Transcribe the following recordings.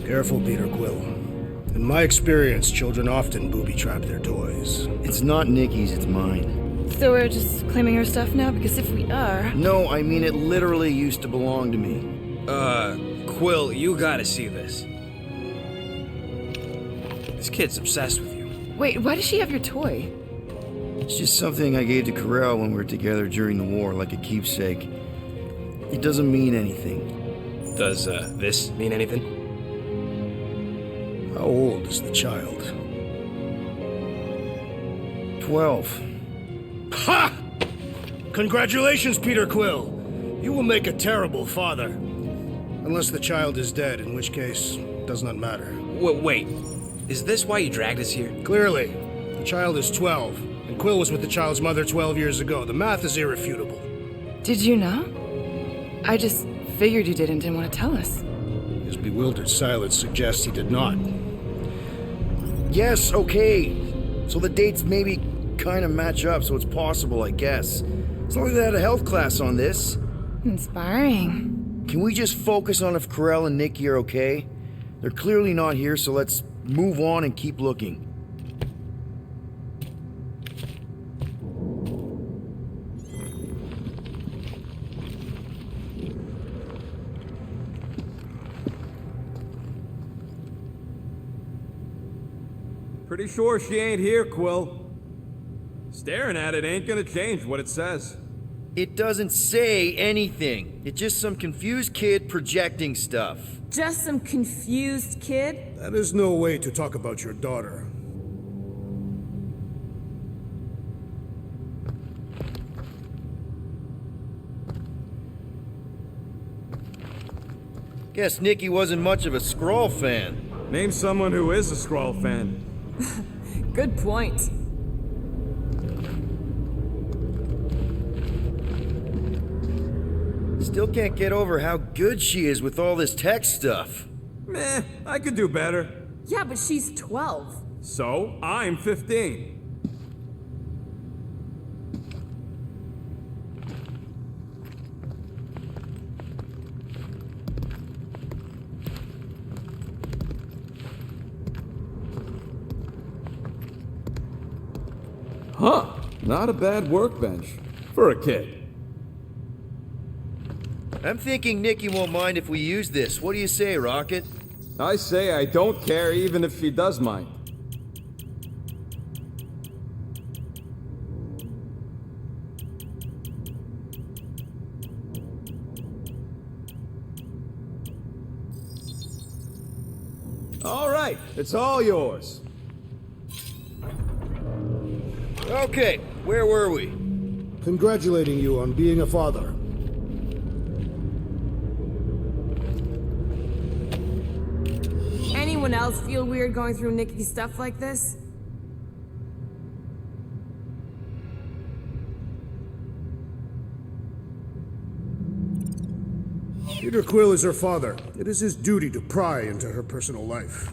Careful, Peter Quill. In my experience, children often booby-trap their toys. It's not Nikki's, it's mine. So we're just claiming her stuff now? Because if we are... No, I mean it literally used to belong to me. Quill, you gotta see this. This kid's obsessed with you. Wait, why does she have your toy? It's just something I gave to Corel when we were together during the war, like a keepsake. It doesn't mean anything. Does, this mean anything? How old is the child? 12. Ha! Congratulations, Peter Quill. You will make a terrible father. Unless the child is dead, in which case, it does not matter. Wait. Is this why you dragged us here? Clearly, the child is 12, and Quill was with the child's mother 12 years ago. The math is irrefutable. Did you know? I just figured you didn't want to tell us. His bewildered silence suggests he did not. Yes, okay. So the dates maybe kind of match up, so it's possible, I guess. It's not like they had a health class on this. Inspiring. Can we just focus on if Corel and Nikki are okay? They're clearly not here, so let's move on and keep looking. Pretty sure she ain't here, Quill. Staring at it ain't gonna change what it says. It doesn't say anything. It's just some confused kid projecting stuff. Just some confused kid? That is no way to talk about your daughter. Guess Nikki wasn't much of a Skrull fan. Name someone who is a Skrull fan. Good point. Still can't get over how good she is with all this tech stuff. Meh, I could do better. Yeah, but she's 12. So, I'm 15. Huh, not a bad workbench. For a kid. I'm thinking Nikki won't mind if we use this. What do you say, Rocket? I say I don't care even if she does mind. All right, it's all yours. Okay, where were we? Congratulating you on being a father. Anyone else feel weird going through Nikki's stuff like this? Peter Quill is her father. It is his duty to pry into her personal life.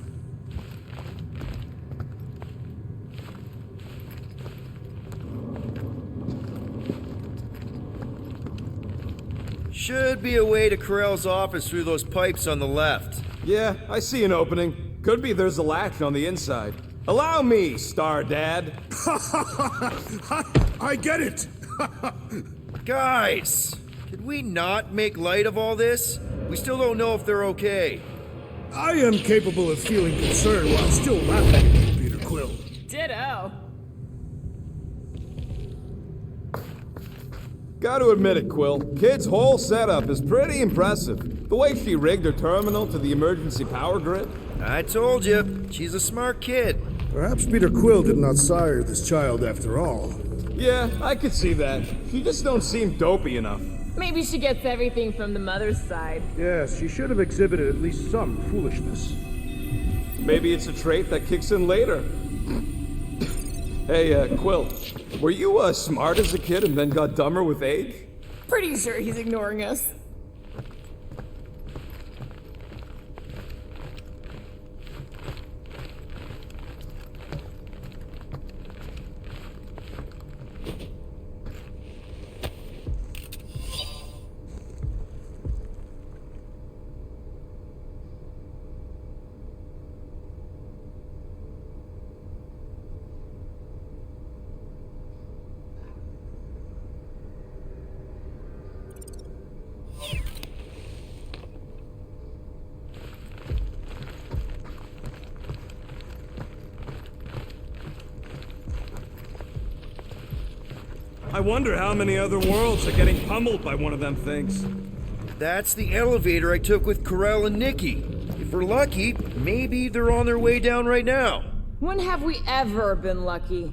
Should be a way to Corel's office through those pipes on the left. Yeah, I see an opening. Could be there's a latch on the inside. Allow me, Star Dad. I get it! Guys, could we not make light of all this? We still don't know if they're okay. I am capable of feeling concern while still laughing at you, Peter Quill. Ditto. Gotta admit it, Quill. Kid's whole setup is pretty impressive. The way she rigged her terminal to the emergency power grid. I told you, she's a smart kid. Perhaps Peter Quill did not sire this child after all. Yeah, I could see that. She just don't seem dopey enough. Maybe she gets everything from the mother's side. Yes, she should have exhibited at least some foolishness. Maybe it's a trait that kicks in later. Hey, Quill, were you smart as a kid and then got dumber with age? Pretty sure he's ignoring us. I wonder how many other worlds are getting pummeled by one of them things. That's the elevator I took with Corell and Nikki. If we're lucky, maybe they're on their way down right now. When have we ever been lucky?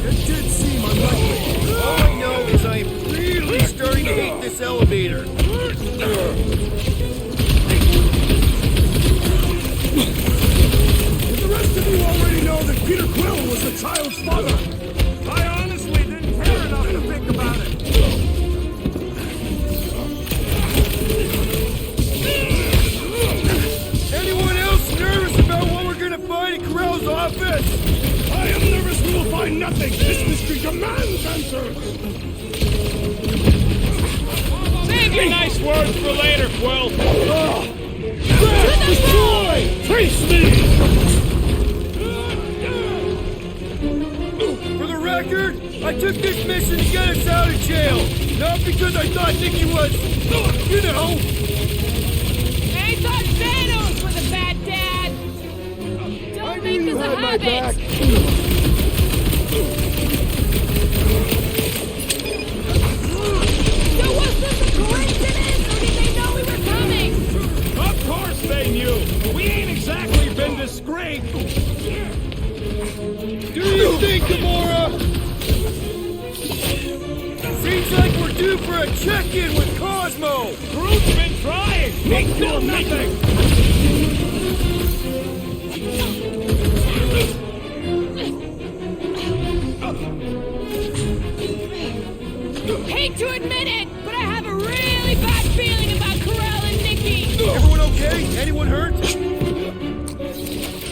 It did seem unlikely. All I know is I am really starting to hate this elevator. The rest of you already know that Peter Quill was the child's father. I honestly didn't care enough to think about it. Anyone else nervous about what we're gonna find in Corell's office? I am nervous we will find nothing. This mystery demands answers. Save your nice words for later, Quill. Destroy! Face me! For the record, I took this mission to get us out of jail. Not because I thought Nikki was, you know. I thought Thanos was a bad dad! Don't make this a habit! So was this a coincidence, or did they know we were coming? Of course they knew. We ain't exactly been discreet. Do you think, Gamora? Seems like we're due for a check-in with Cosmo. Groot's been trying. He's still nothing. Hate to admit it, but I have a really bad feeling about Corell and Nikki! Everyone okay? Anyone hurt?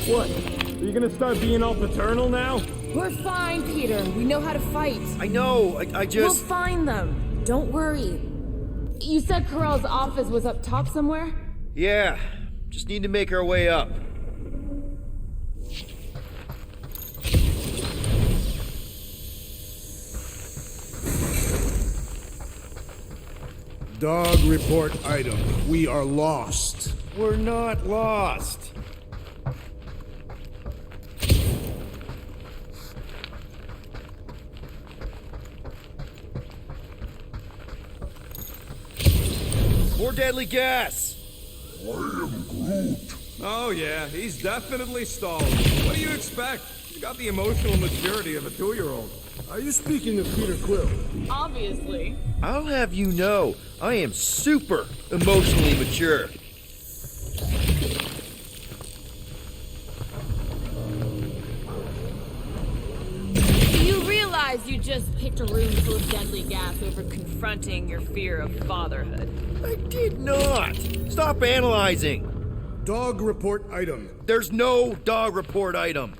What? Are you gonna start being all paternal now? We're fine, Peter. We know how to fight. I know, I We'll just... find them. Don't worry. You said Corell's office was up top somewhere? Yeah, just need to make our way up. Dog report item. We are lost. We're not lost. More deadly gas. Oh yeah, he's definitely stalled. What do you expect? He's got the emotional maturity of a 2-year-old. Are you speaking of Peter Quill? Obviously. I'll have you know, I am super emotionally mature. You realize you just picked a room full of deadly gas over confronting your fear of fatherhood. I did not. Stop analyzing. Dog report item. There's no dog report item.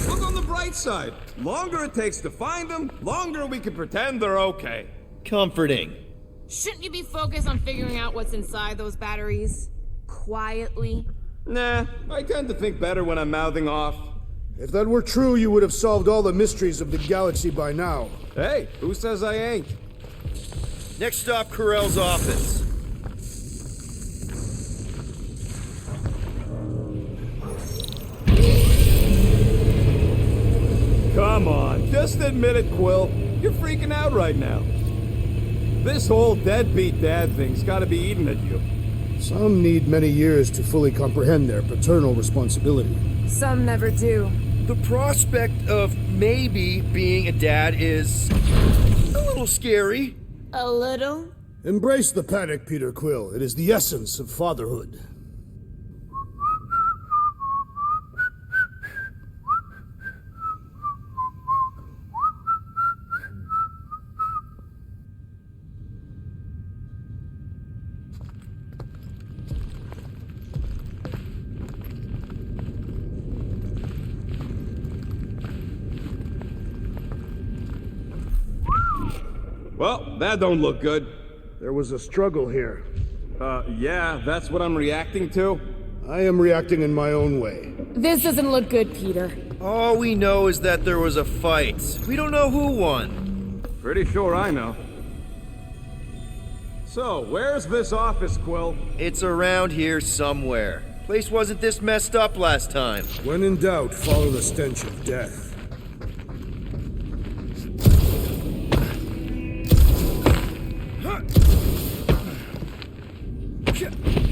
Look on the bright side. Longer it takes to find them, longer we can pretend they're okay. Comforting. Shouldn't you be focused on figuring out what's inside those batteries? Quietly? Nah, I tend to think better when I'm mouthing off. If that were true, you would have solved all the mysteries of the galaxy by now. Hey, who says I ain't? Next stop, Corell's office. Come on, just admit it, Quill. You're freaking out right now. This whole deadbeat dad thing's gotta be eating at you. Some need many years to fully comprehend their paternal responsibility. Some never do. The prospect of maybe being a dad is a little scary. A little? Embrace the panic, Peter Quill. It is the essence of fatherhood. Well, that don't look good. There was a struggle here. Yeah, that's what I'm reacting to. I am reacting in my own way. This doesn't look good, Peter. All we know is that there was a fight. We don't know who won. Pretty sure I know. So, where's this office, Quill? It's around here somewhere. Place wasn't this messed up last time. When in doubt, follow the stench of death.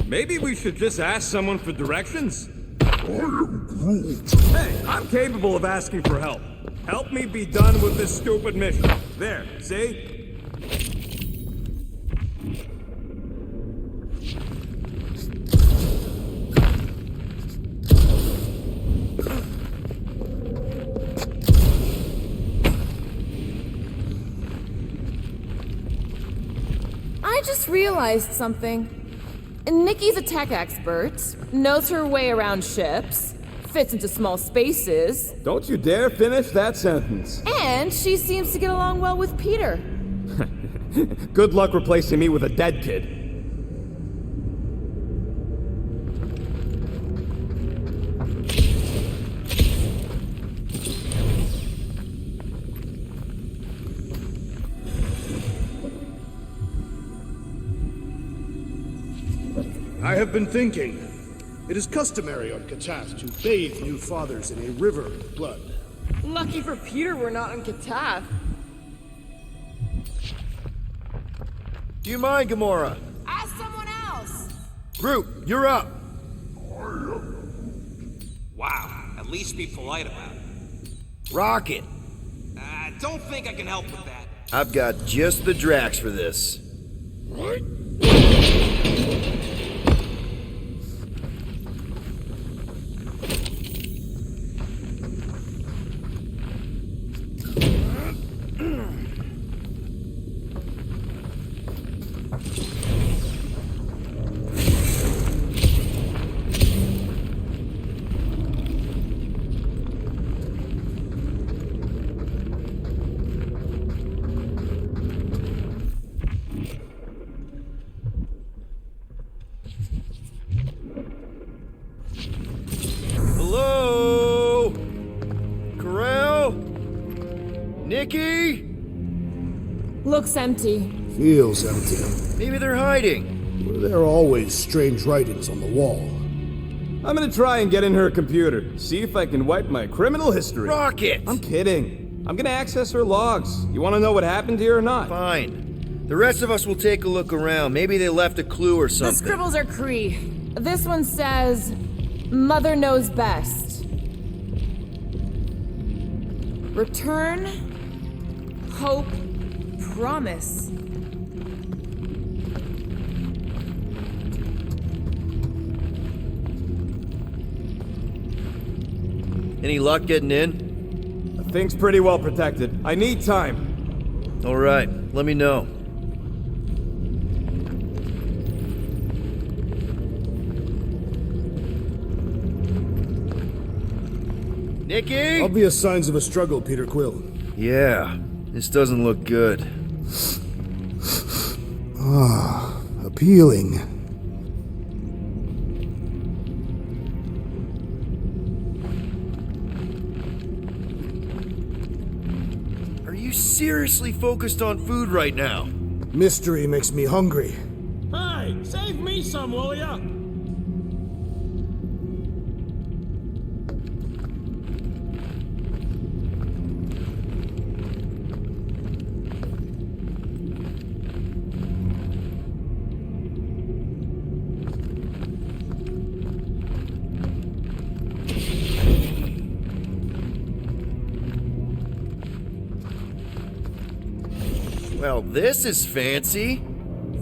Maybe we should just ask someone for directions? Hey, I'm capable of asking for help. Help me be done with this stupid mission. There, see? I just realized something. Nikki's a tech expert, knows her way around ships, fits into small spaces, Don't you dare finish that sentence. and she seems to get along well with Peter. Good luck replacing me with a dead kid. I have been thinking. It is customary on Katath to bathe new fathers in a river of blood. Lucky for Peter we're not on Katath. Do you mind, Gamora? Ask someone else! Groot, you're up. Wow, at least be polite about it. Rocket. Don't think I can help with that. I've got just the Drax for this. Hello? Corral? Nikki? Looks empty. Feels empty. Maybe they're hiding. There are always strange writings on the wall. I'm gonna try and get in her computer, see if I can wipe my criminal history. Rocket! I'm kidding. I'm gonna access her logs. You wanna know what happened here or not? Fine. The rest of us will take a look around. Maybe they left a clue or The something. scribbles are Kree. This one says, Mother knows best. Return, hope, promise. Any luck getting in? The thing's pretty well protected. I need time. All right, let me know. Nikki? Obvious signs of a struggle, Peter Quill. Yeah, this doesn't look good. Appealing. Are you seriously focused on food right now? Mystery makes me hungry. Hey, save me some, will ya? Well, this is fancy.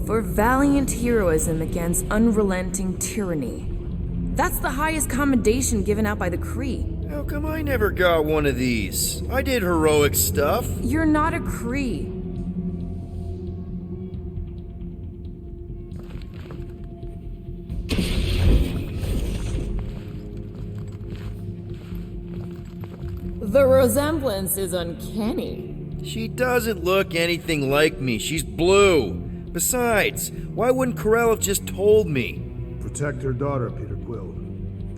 For valiant heroism against unrelenting tyranny. That's the highest commendation given out by the Kree. How come I never got one of these? I did heroic stuff. You're not a Kree. The resemblance is uncanny. She doesn't look anything like me. She's blue. Besides, why wouldn't Corell have just told me? Protect her daughter, Peter Quill.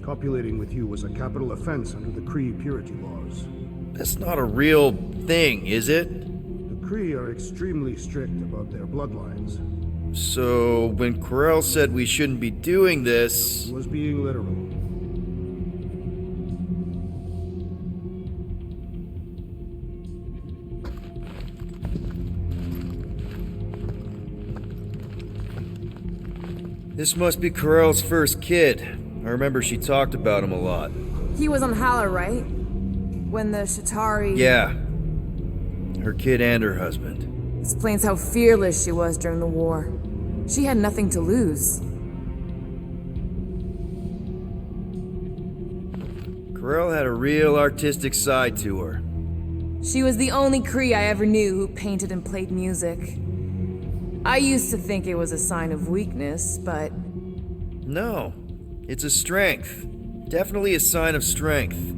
Copulating with you was a capital offense under the Kree purity laws. That's not a real thing, is it? The Kree are extremely strict about their bloodlines. So, when Corell said we shouldn't be doing this... He was being literal. This must be Corell's first kid. I remember she talked about him a lot. He was on Hala, right? When the Shatari... Yeah. Her kid and her husband. Explains how fearless she was during the war. She had nothing to lose. Corell had a real artistic side to her. She was the only Kree I ever knew who painted and played music. I used to think it was a sign of weakness, but... No, it's a strength. Definitely a sign of strength.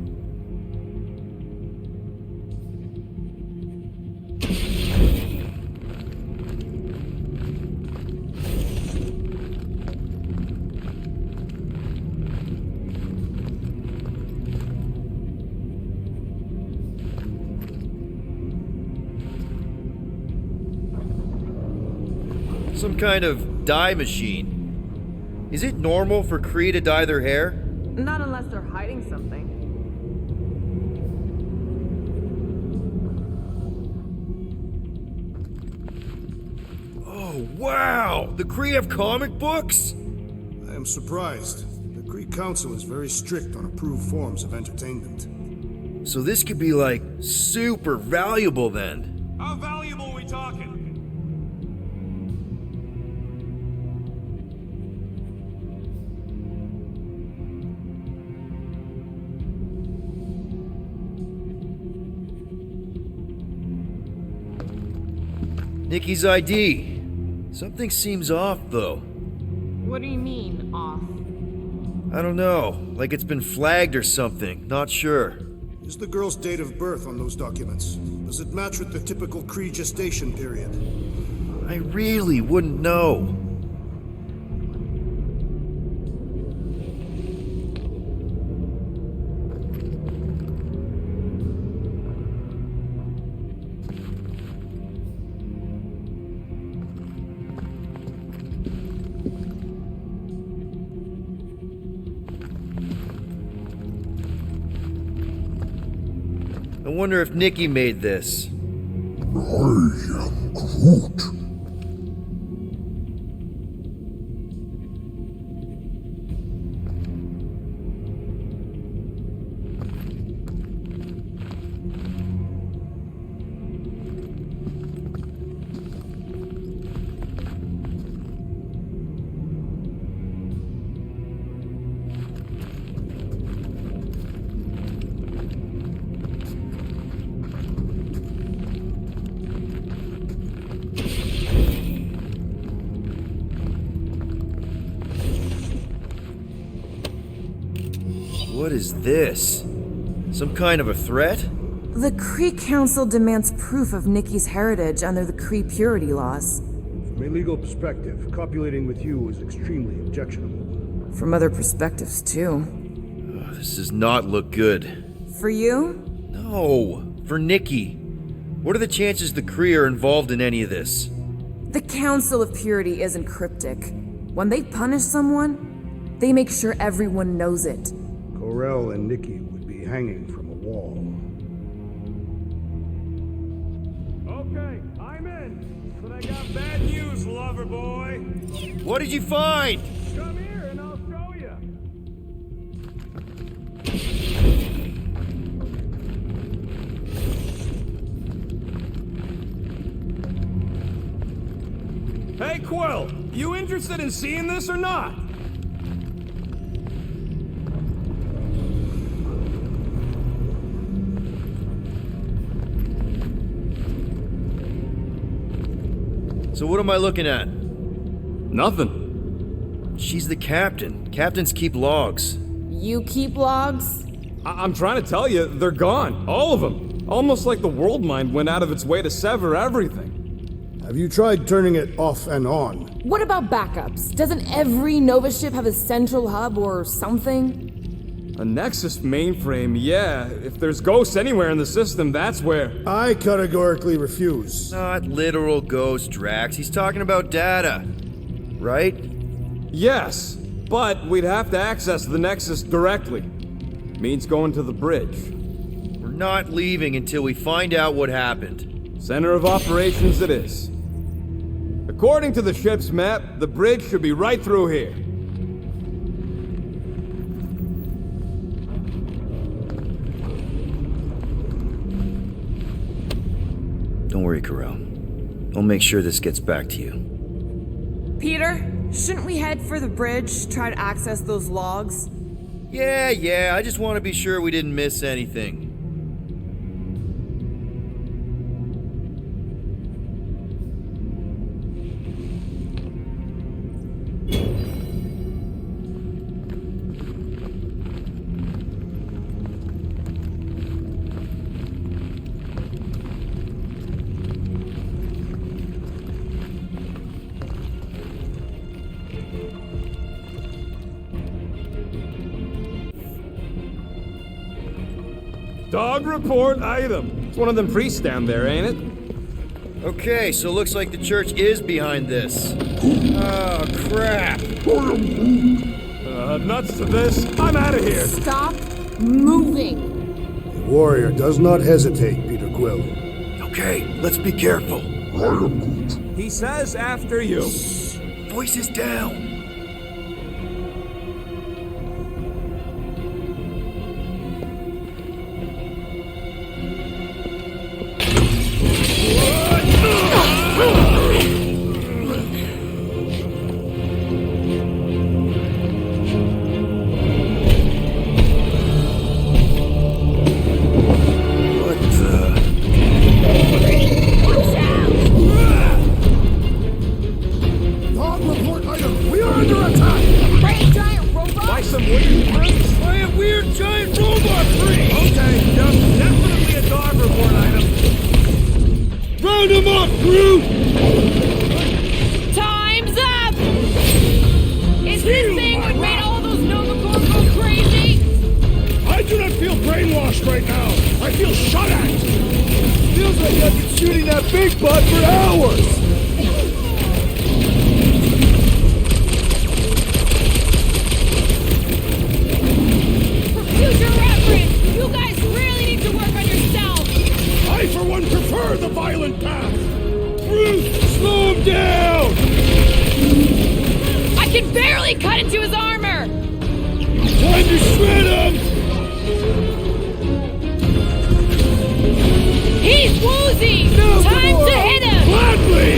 Some kind of dye machine. Is it normal for Kree to dye their hair? Not unless they're hiding something. Oh, wow! The Kree have comic books? I am surprised. The Kree Council is very strict on approved forms of entertainment. So this could be like super valuable then. How valuable are we talking? Nikki's ID. Something seems off though. What do you mean, off? I don't know, like it's been flagged or something, not sure. Is the girl's date of birth on those documents? Does it match with the typical Kree gestation period? I really wouldn't know. I wonder if Nikki made this. What is this? Some kind of a threat? The Kree Council demands proof of Nikki's heritage under the Kree purity laws. From a legal perspective, copulating with you is extremely objectionable. From other perspectives, too. Oh, this does not look good. For you? No, for Nikki. What are the chances the Kree are involved in any of this? The Council of Purity isn't cryptic. When they punish someone, they make sure everyone knows it. Corell and Nikki would be hanging from a wall. Okay, I'm in. But I got bad news, lover boy. What did you find? Come here and I'll show you. Hey, Quill, you interested in seeing this or not? So what am I looking at? Nothing. She's the captain. Captains keep logs. You keep logs? I'm trying to tell you, they're gone. All of them. Almost like the world mind went out of its way to sever everything. Have you tried turning it off and on? What about backups? Doesn't every Nova ship have a central hub or something? A Nexus mainframe, yeah. If there's ghosts anywhere in the system, that's where. I categorically refuse. Not literal ghost, Drax. He's talking about data. Right? Yes, but we'd have to access the Nexus directly. Means going to the bridge. We're not leaving until we find out what happened. Center of operations it is. According to the ship's map, the bridge should be right through here. Don't worry, Carell. I'll make sure this gets back to you. Peter, shouldn't we head for the bridge, try to access those logs? Yeah, I just want to be sure we didn't miss anything. Dog report item. It's one of them priests down there, ain't it? Okay, so looks like the church is behind this. Oh, crap. Nuts to this. I'm out of here. Stop moving. The warrior does not hesitate, Peter Quill. Okay, let's be careful. He says after you. Voices down. Time's up! Is this thing what made all those Nova Corps go crazy? I do not feel brainwashed right now. I feel shot at. Feels like I've been shooting that big butt for hours. For future reference, you guys really need to work on yourself. I, for one, prefer the violent path. Bruce, slow him down! I can barely cut into his armor! Time to shred him! He's woozy! Time to hit him! Gladly!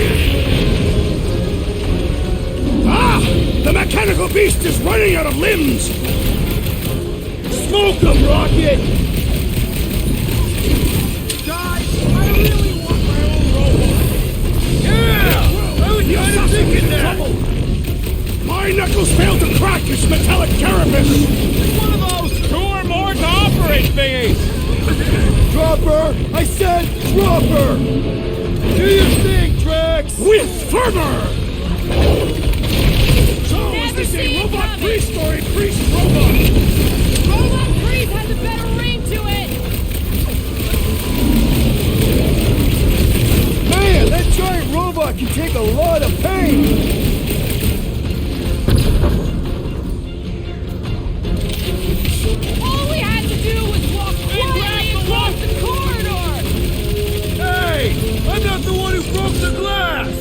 Ah! The mechanical beast is running out of limbs! Smoke him, Rocket! Guys, I really want my own robot! Yeah! I was kind of thinking that! My knuckles failed to crack its metallic carapace! It's one of those 2 or more to operate thingies! Dropper! I said dropper! Do your thing, Drax! With fervor! So, is this a robot priest or a priest robot? Robot Priest has a better ring to it! Man, that giant robot can take a lot of pain! All we had to do was walk quietly across the corridor! Hey! I'm not the one who broke the glass!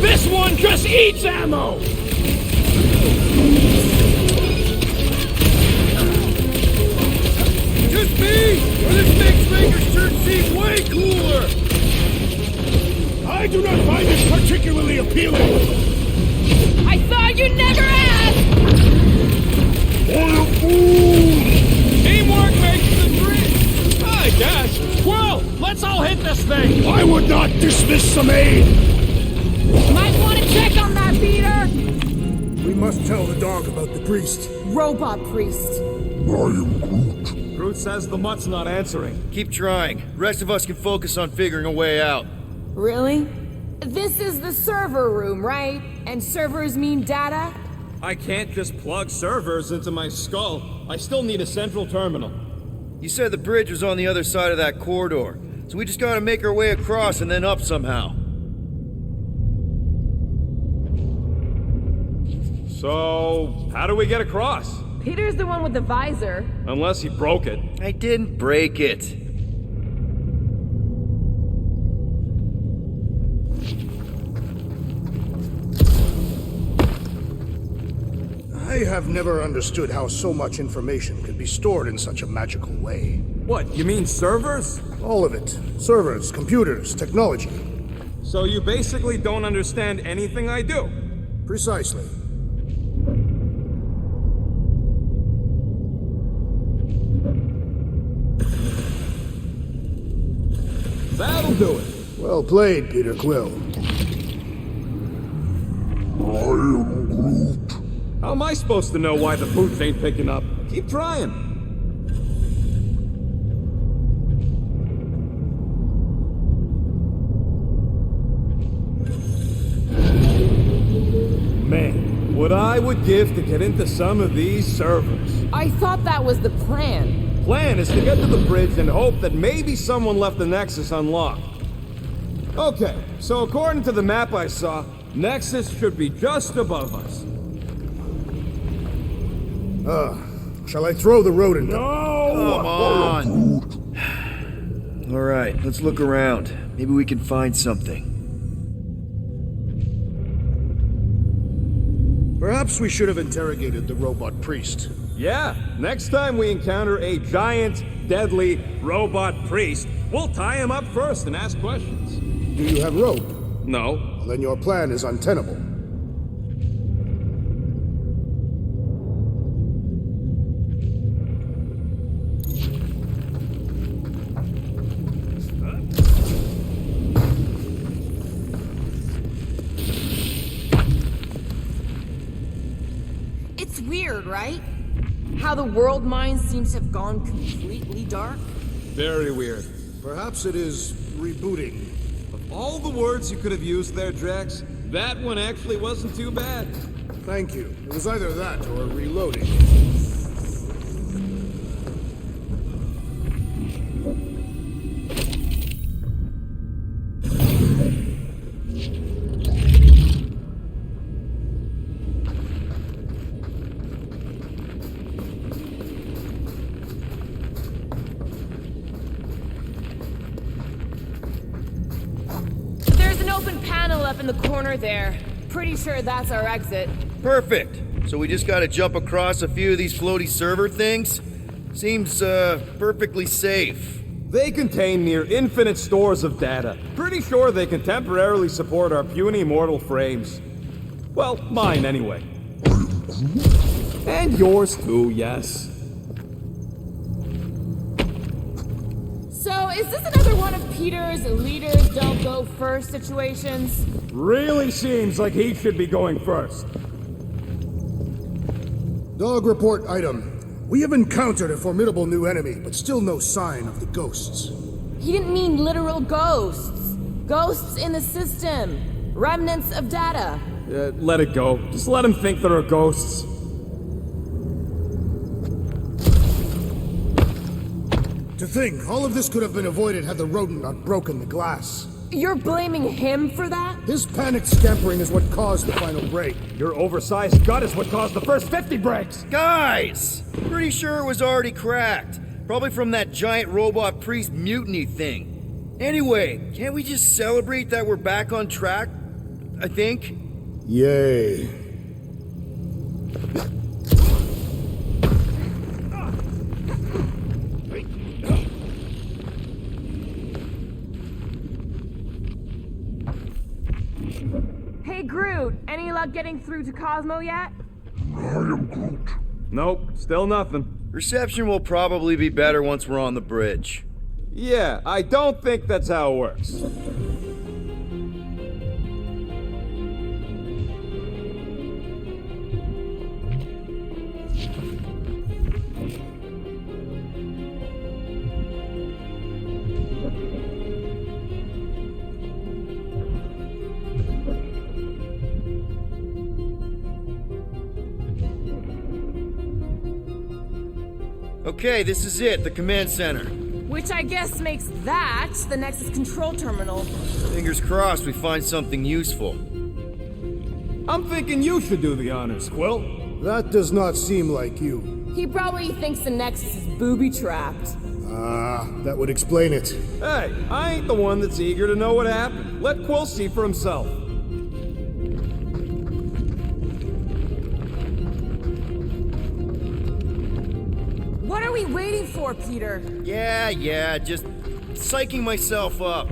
This one just eats ammo! Just me? Or this makes Rager's turn seem way cooler? I do not find this particularly appealing! I thought you'd never ask! What a fool! Teamwork makes the dream! I guess. Well, let's all hit this thing! I would not dismiss some aid! Might want to check on that, Peter! We must tell the dog about the priest. Robot priest. Groot says the mutt's not answering. Keep trying. Rest of us can focus on figuring a way out. Really? This is the server room, right? And servers mean data? I can't just plug servers into my skull. I still need a central terminal. You said the bridge was on the other side of that corridor, so we just gotta make our way across and then up somehow. So, how do we get across? Peter's the one with the visor. Unless he broke it. I didn't break it. I have never understood how so much information could be stored in such a magical way. What, you mean servers? All of it. Servers, computers, technology. So you basically don't understand anything I do? Precisely. That'll do it. Well played, Peter Quill. How am I supposed to know why the boots ain't picking up? Keep trying. Man, what I would give to get into some of these servers. I thought that was the plan. Plan is to get to the bridge and hope that maybe someone left the Nexus unlocked. Okay, so according to the map I saw, Nexus should be just above us. Shall I throw the rodent? Come on! Alright, let's look around. Maybe we can find something. Perhaps we should have interrogated the robot priest. Yeah, next time we encounter a giant, deadly robot priest, we'll tie him up first and ask questions. Do you have rope? No. Well, then your plan is untenable. It's weird, right? How the world mind seems to have gone completely dark. Very weird. Perhaps it is rebooting. Of all the words you could have used there, Drax, that one actually wasn't too bad. Thank you. It was either that or reloading. There's an open panel up in the corner there. Pretty sure that's our exit. Perfect! So we just gotta jump across a few of these floaty server things? Seems, perfectly safe. They contain near infinite stores of data. Pretty sure they can temporarily support our puny mortal frames. Well, mine anyway. And yours too, yes. So, is this another one of Peter's leaders don't go first situations? Really seems like he should be going first. Dog report item. We have encountered a formidable new enemy, but still no sign of the ghosts. He didn't mean literal ghosts. Ghosts in the system. Remnants of data. Let it go. Just let him think there are ghosts. To think, all of this could have been avoided had the rodent not broken the glass. You're blaming him for that? His panicked scampering is what caused the final break. Your oversized gut is what caused the first 50 breaks! Guys! Pretty sure it was already cracked. Probably from that giant robot priest mutiny thing. Anyway, can't we just celebrate that we're back on track? I think? Yay. Hey Groot, any luck getting through to Cosmo yet? Nope, still nothing. Reception will probably be better once we're on the bridge. Yeah, I don't think that's how it works. Okay, this is it, the command center. Which I guess makes that the Nexus control terminal. Fingers crossed we find something useful. I'm thinking you should do the honors, Quill. That does not seem like you. He probably thinks the Nexus is booby-trapped. That would explain it. Hey, I ain't the one that's eager to know what happened. Let Quill see for himself. What are we waiting for, Peter? Yeah, just psyching myself up.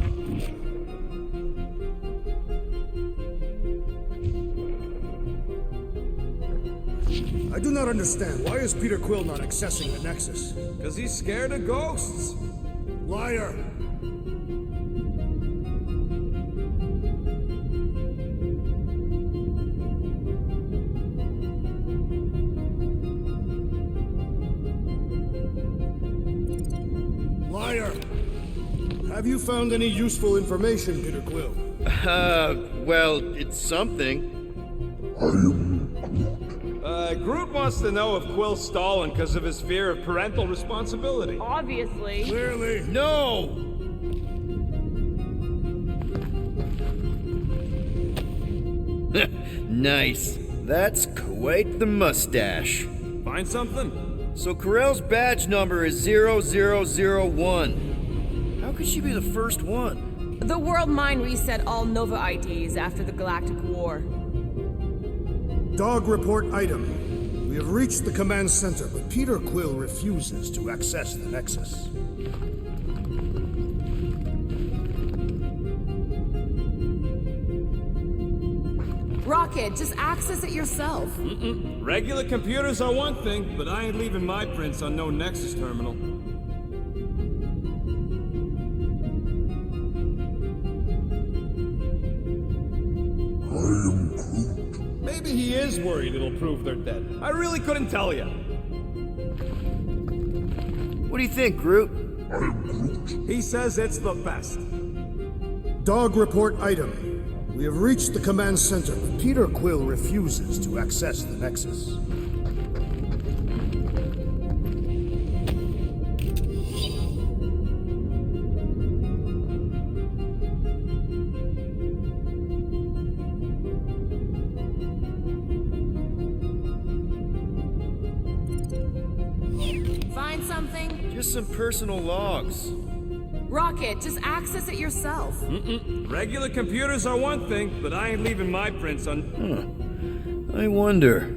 I do not understand. Why is Peter Quill not accessing the Nexus? Because he's scared of ghosts. Liar! Liar! Have you found any useful information, Peter Quill? Well, it's something. Groot wants to know if Quill's stalling because of his fear of parental responsibility. Obviously. Clearly. No! Nice. That's quite the mustache. Find something? So Carell's badge number is 0001. How could she be the first one? The World Mind reset all Nova IDs after the Galactic War. Dog report item. We have reached the command center, but Peter Quill refuses to access the Nexus. Rocket, just access it yourself. Regular computers are one thing, but I ain't leaving my prints on no Nexus terminal. Maybe he is worried it'll prove they're dead. I really couldn't tell you. What do you think, Groot? He says it's the best. Dog report item. We have reached the command center, but Peter Quill refuses to access the Nexus. Find something? Just some personal logs. Rocket, just access it yourself. Regular computers are one thing, but I ain't leaving my prints on... I wonder.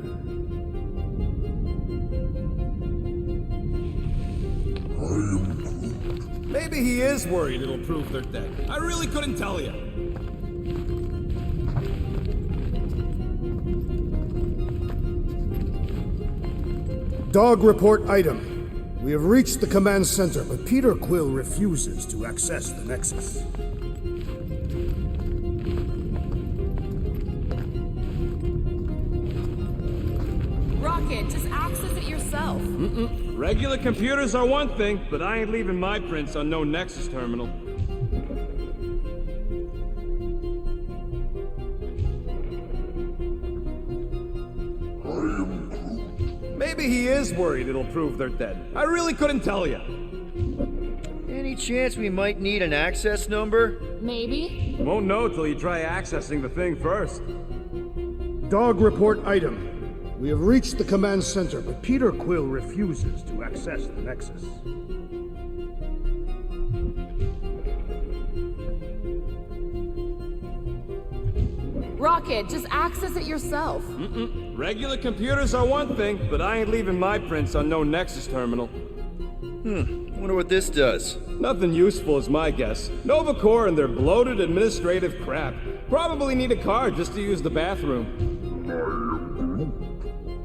Maybe he is worried it'll prove they're dead. I really couldn't tell you. Dog report item. We have reached the command center, but Peter Quill refuses to access the Nexus. Rocket, just access it yourself. Regular computers are one thing, but I ain't leaving my prints on no Nexus terminal. Maybe he is worried it'll prove they're dead. I really couldn't tell you. Any chance we might need an access number? Maybe. Won't know till you try accessing the thing first. Dog report item. We have reached the command center, but Peter Quill refuses to access the Nexus. Rocket, just access it yourself. Regular computers are one thing, but I ain't leaving my prints on no Nexus terminal. Wonder what this does. Nothing useful is my guess. Nova Corps and their bloated administrative crap. Probably need a card just to use the bathroom.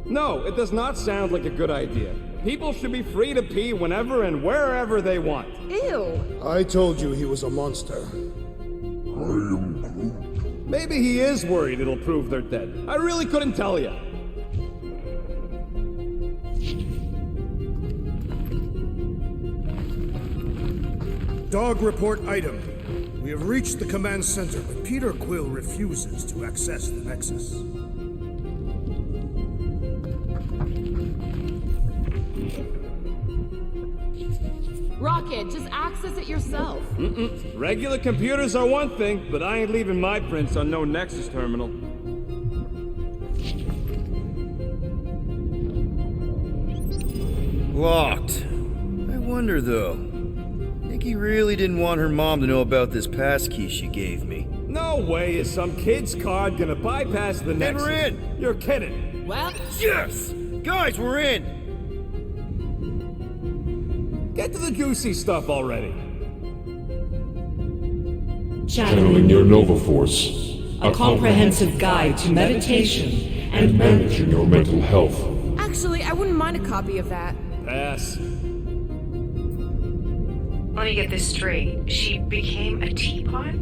No, it does not sound like a good idea. People should be free to pee whenever and wherever they want. Ew. I told you he was a monster. Maybe he is worried it'll prove they're dead. I really couldn't tell you. Dog report item. We have reached the command center, but Peter Quill refuses to access the Nexus. Rocket, just access it yourself. Regular computers are one thing, but I ain't leaving my prints on no Nexus terminal. Locked. I wonder though. Nikki really didn't want her mom to know about this passkey she gave me. No way is some kid's card gonna bypass the Nexus. we're in. You're kidding. Well, Yes! Guys, we're in! Get to the juicy stuff already. Channeling your Nova Force, a comprehensive guide to meditation and managing your mental health. actually, I wouldn't mind a copy of that. Pass. Let me get this straight. She became a teapot?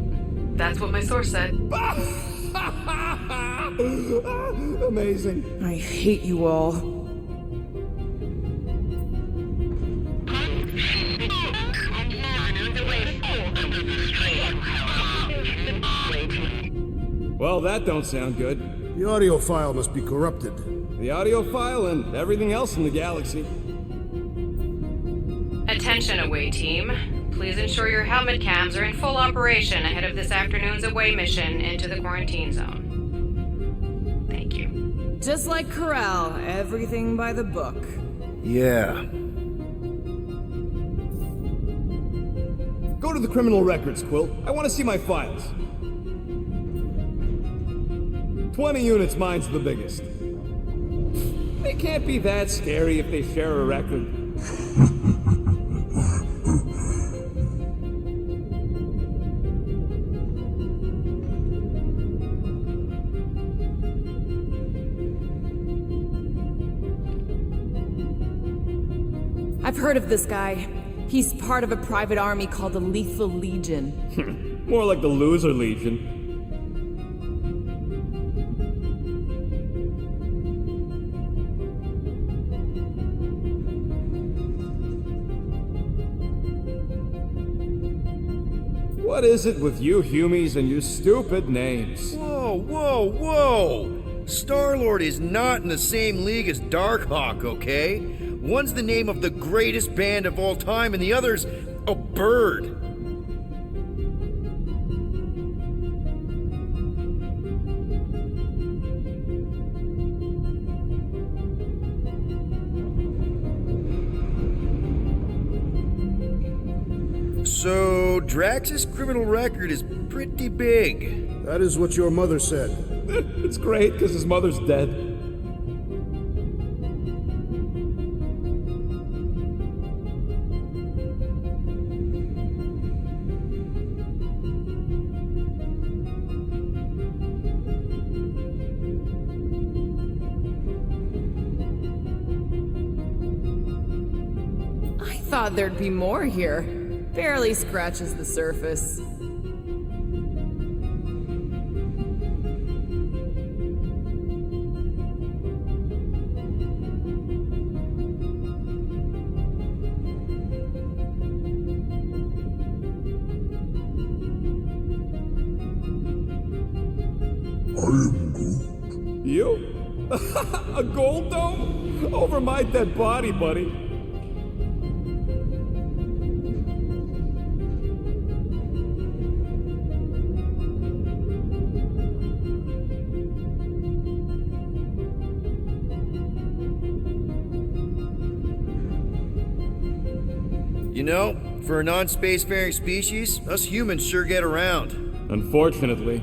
That's what my source said. Amazing. I hate you all. Well, that don't sound good. The audio file must be corrupted. The audio file and everything else in the galaxy. Attention away team. Please ensure your helmet cams are in full operation ahead of this afternoon's away mission into the quarantine zone. Thank you. Just like Corral, everything by the book. Yeah. Go to the criminal records, Quill. I want to see my files. 20 units, mine's the biggest. They can't be that scary if they share a record. I've heard of this guy. He's part of a private army called the Lethal Legion. More like the Loser Legion. What is it with you Humies and your stupid names? Whoa, whoa, whoa! Star-Lord is not in the same league as Darkhawk, okay? One's the name of the greatest band of all time, and the other's a bird. So, Drax's criminal record is pretty big. That is what your mother said. It's great because his mother's dead. I thought there'd be more here. Barely scratches the surface. You? A gold dome? Over my dead body, buddy. You know, for a non-spacefaring species, us humans sure get around. Unfortunately.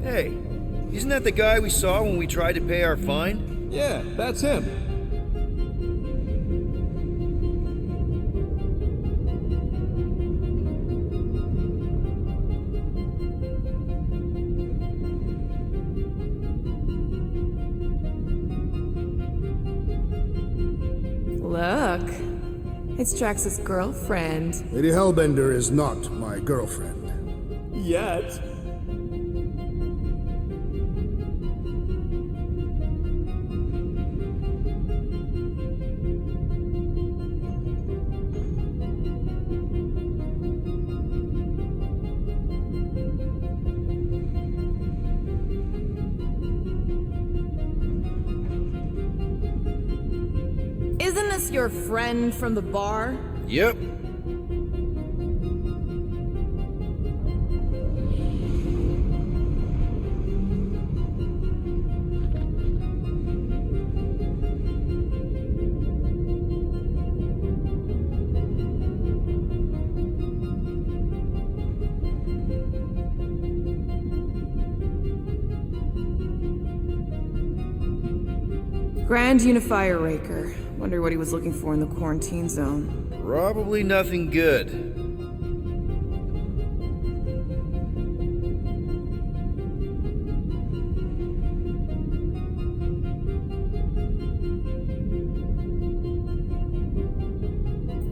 Hey, isn't that the guy we saw when we tried to pay our fine? Yeah, that's him. Look, it's Drax's girlfriend. Lady Hellbender is not my girlfriend. Yet. this your friend from the bar? Yep. Grand Unifier Raker. Wonder what he was looking for in the quarantine zone. Probably nothing good.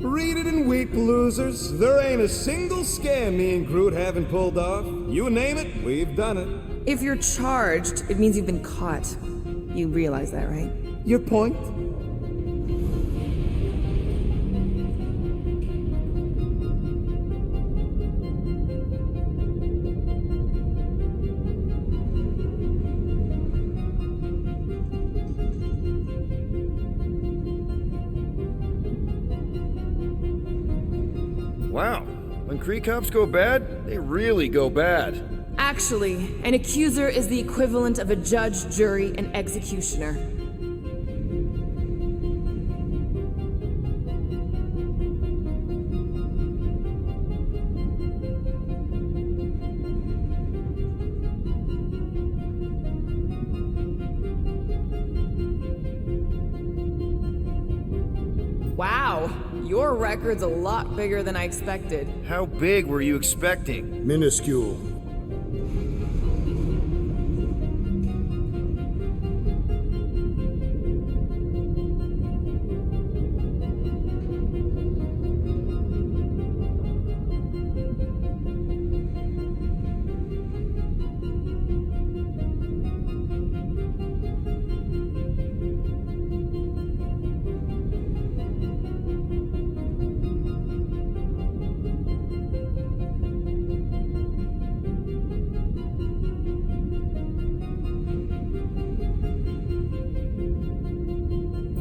Read it and weep, losers. There ain't a single scam me and Groot haven't pulled off. You name it, we've done it. If you're charged, it means you've been caught. You realize that, right? Your point? Wow. When Kree cops go bad, they really go bad. Actually, an accuser is the equivalent of a judge, jury, and executioner. Wow, your record's a lot bigger than I expected. How big were you expecting? Minuscule.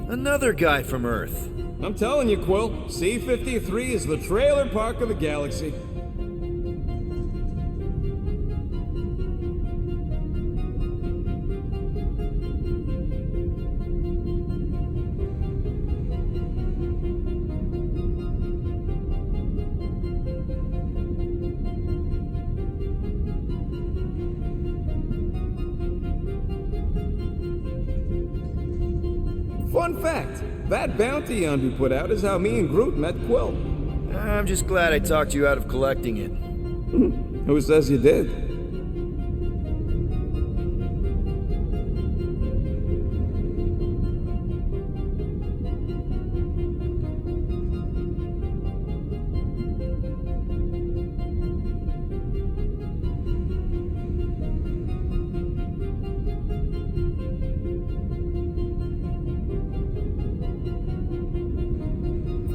Another guy from Earth. I'm telling you, Quill, C-53 is the trailer park of the galaxy. Fun fact, that bounty hunt we put out is how me and Groot met Quill. I'm just glad I talked you out of collecting it. Who says you did?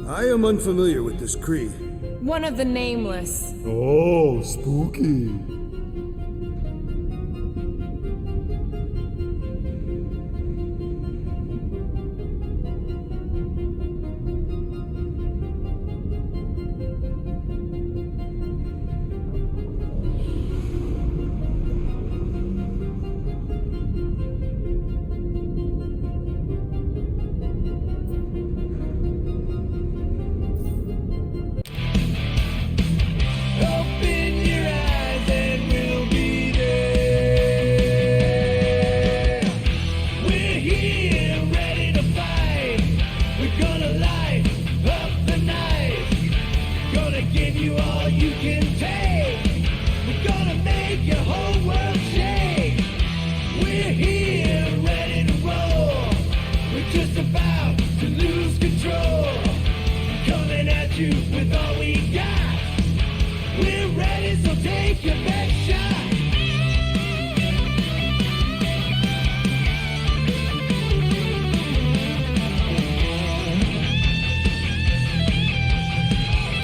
I am unfamiliar with this Kree. One of the nameless. Oh, spooky. With all we got, we're ready, so take your best